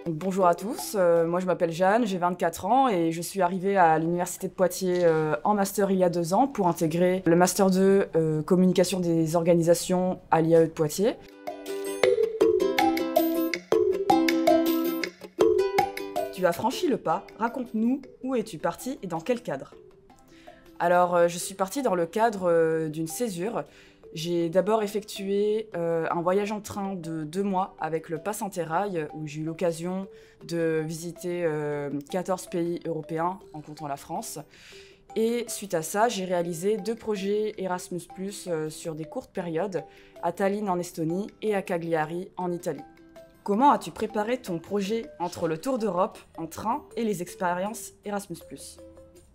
Bonjour à tous, moi je m'appelle Jeanne, j'ai 24 ans et je suis arrivée à l'Université de Poitiers en master il y a 2 ans pour intégrer le master 2 communication des organisations à l'IAE de Poitiers. Tu as franchi le pas, raconte-nous où es-tu partie et dans quel cadre? Alors je suis partie dans le cadre d'une césure. J'ai d'abord effectué un voyage en train de 2 mois avec le Pass Interrail où j'ai eu l'occasion de visiter 14 pays européens en comptant la France. Et suite à ça, j'ai réalisé 2 projets Erasmus+, sur des courtes périodes à Tallinn en Estonie et à Cagliari en Italie. Comment as-tu préparé ton projet entre le Tour d'Europe en train et les expériences Erasmus+?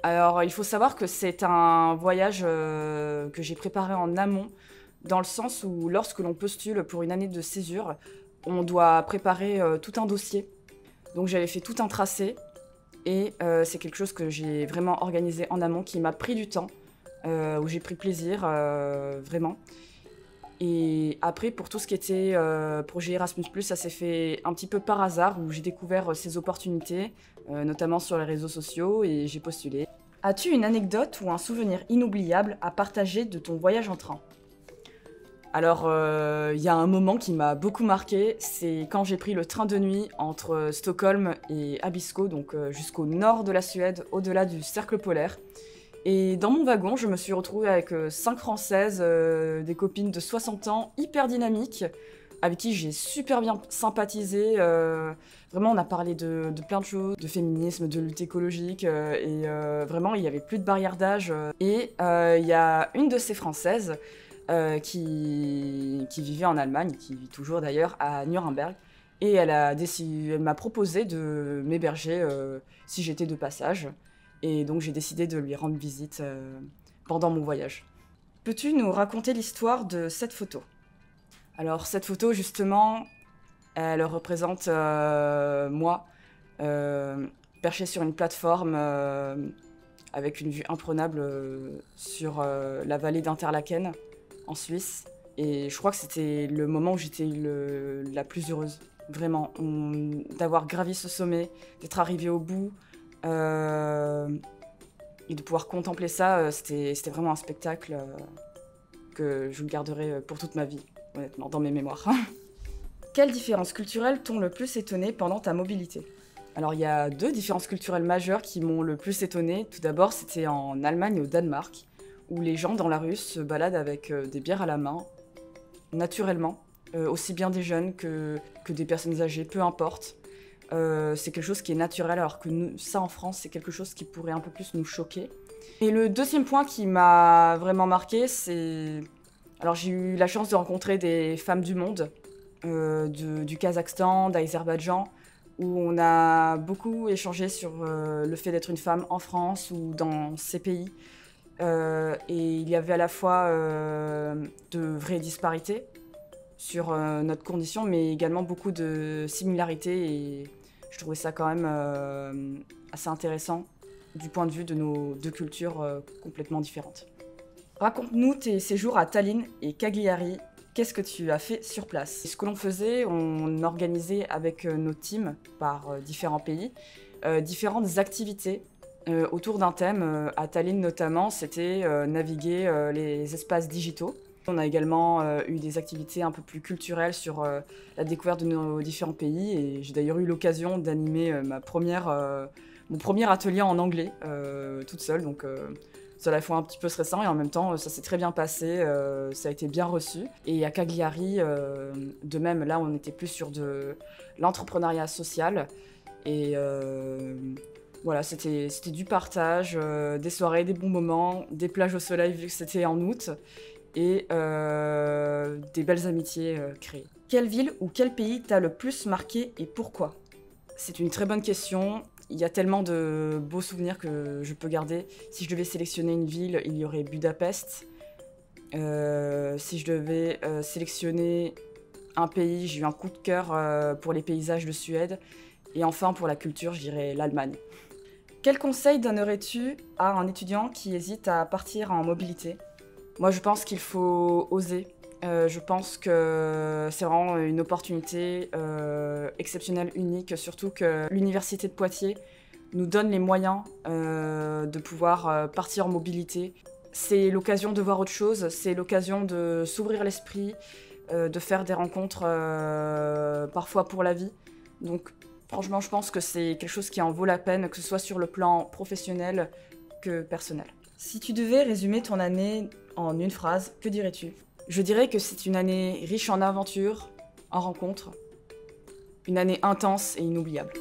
Alors, il faut savoir que c'est un voyage que j'ai préparé en amont, dans le sens où lorsque l'on postule pour une année de césure, on doit préparer tout un dossier. Donc j'avais fait tout un tracé et c'est quelque chose que j'ai vraiment organisé en amont, qui m'a pris du temps, où j'ai pris plaisir, vraiment. Et après, pour tout ce qui était projet Erasmus+, ça s'est fait un petit peu par hasard, où j'ai découvert ces opportunités, notamment sur les réseaux sociaux, et j'ai postulé. As-tu une anecdote ou un souvenir inoubliable à partager de ton voyage en train? Alors, il y a un moment qui m'a beaucoup marqué, c'est quand j'ai pris le train de nuit entre Stockholm et Abisko, donc jusqu'au nord de la Suède, au-delà du cercle polaire. Et dans mon wagon, je me suis retrouvée avec 5 Françaises, des copines de 60 ans, hyper dynamiques, avec qui j'ai super bien sympathisé. Vraiment, on a parlé de plein de choses, de féminisme, de lutte écologique, et vraiment, il n'y avait plus de barrière d'âge. Et il y a une de ces Françaises qui vivait en Allemagne, qui vit toujours d'ailleurs, à Nuremberg, et elle m'a proposé de m'héberger si j'étais de passage. Et donc j'ai décidé de lui rendre visite pendant mon voyage. Peux-tu nous raconter l'histoire de cette photo? Alors cette photo justement, elle représente moi, perché sur une plateforme avec une vue imprenable sur la vallée d'Interlaken en Suisse. Et je crois que c'était le moment où j'étais la plus heureuse, vraiment, d'avoir gravi ce sommet, d'être arrivée au bout. Et de pouvoir contempler ça, c'était vraiment un spectacle que je garderai pour toute ma vie, honnêtement, dans mes mémoires. Quelles différences culturelles t'ont le plus étonné pendant ta mobilité? Alors il y a 2 différences culturelles majeures qui m'ont le plus étonnée. Tout d'abord, c'était en Allemagne et au Danemark, où les gens dans la rue se baladent avec des bières à la main, naturellement, aussi bien des jeunes que des personnes âgées, peu importe. C'est quelque chose qui est naturel, alors que nous, ça en France, c'est quelque chose qui pourrait un peu plus nous choquer. Et le deuxième point qui m'a vraiment marqué, c'est... Alors j'ai eu la chance de rencontrer des femmes du monde, du Kazakhstan, d'Azerbaïdjan, où on a beaucoup échangé sur le fait d'être une femme en France ou dans ces pays. Et il y avait à la fois de vraies disparités sur notre condition, mais également beaucoup de similarités, et je trouvais ça quand même assez intéressant du point de vue de nos 2 cultures complètement différentes. Raconte-nous tes séjours à Tallinn et Cagliari. Qu'est-ce que tu as fait sur place? Ce que l'on faisait, on organisait avec nos teams par différents pays différentes activités autour d'un thème. À Tallinn notamment, c'était naviguer les espaces digitaux. On a également eu des activités un peu plus culturelles sur la découverte de nos différents pays, et j'ai d'ailleurs eu l'occasion d'animer mon premier atelier en anglais toute seule, donc ça a la fois un petit peu stressant et en même temps ça s'est très bien passé, ça a été bien reçu. Et à Cagliari, de même, là on était plus sur de l'entrepreneuriat social, et voilà, c'était du partage, des soirées, des bons moments, des plages au soleil vu que c'était en août, et des belles amitiés créées. Quelle ville ou quel pays t'a le plus marqué et pourquoi? C'est une très bonne question. Il y a tellement de beaux souvenirs que je peux garder. Si je devais sélectionner une ville, il y aurait Budapest. Si je devais sélectionner un pays, j'ai eu un coup de cœur pour les paysages de Suède. Et enfin, pour la culture, je dirais l'Allemagne. Quel conseil donnerais-tu à un étudiant qui hésite à partir en mobilité? Moi, je pense qu'il faut oser. Je pense que c'est vraiment une opportunité exceptionnelle, unique, surtout que l'Université de Poitiers nous donne les moyens de pouvoir partir en mobilité. C'est l'occasion de voir autre chose, c'est l'occasion de s'ouvrir l'esprit, de faire des rencontres parfois pour la vie. Donc franchement, je pense que c'est quelque chose qui en vaut la peine, que ce soit sur le plan professionnel que personnel. Si tu devais résumer ton année en une phrase, que dirais-tu ? Je dirais que c'est une année riche en aventures, en rencontres, une année intense et inoubliable.